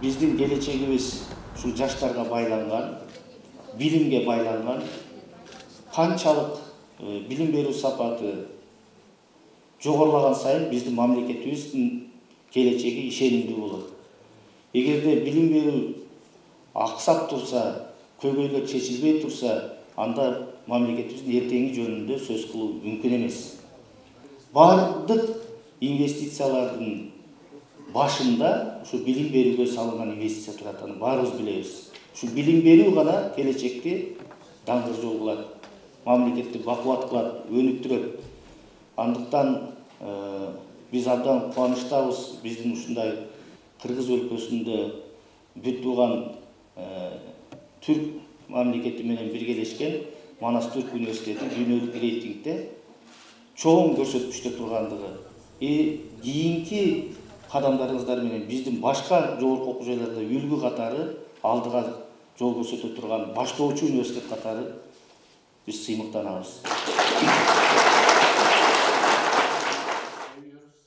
Биздин келечегибиз ушул жаштарга байланган, билимге байланган. Канчалык билим берүү сапаты жогорулаган сайын биздин мамлекетибиздин келечеги ишенимдүү болот. Эгерде билим берүү аксап турса, көйгөйлөр чечилбей турса, анда мамлекетибиздин эртеңи жөнүндө сөз кылуу мүмкүн эмес. Бардык инвестициялардын башында ушу билим берүүгө салынган инвестиция турат, аны баарыбыз билебиз. Ушу билим берүү гана келечекти даңгыр жол кылат, мамлекетти бакубат кылат, өнүктүрөт. Андыктан биз абдан кубанычтабыз, биздин ушундай Кыргыз өлкөсүндө бүт тууган түрк мамлекети менен биргелешкен Манас Түрк университети дүйнөлүк рейтингде чоң көрсөткүчтө тургандыгы. Кийинки кадамдарыңыздар менен биздин башка жогорку окуу жайларда үлгү катары алдыга жол көрсөтө турган баштоочу университет катары биз сыймыктанабыз.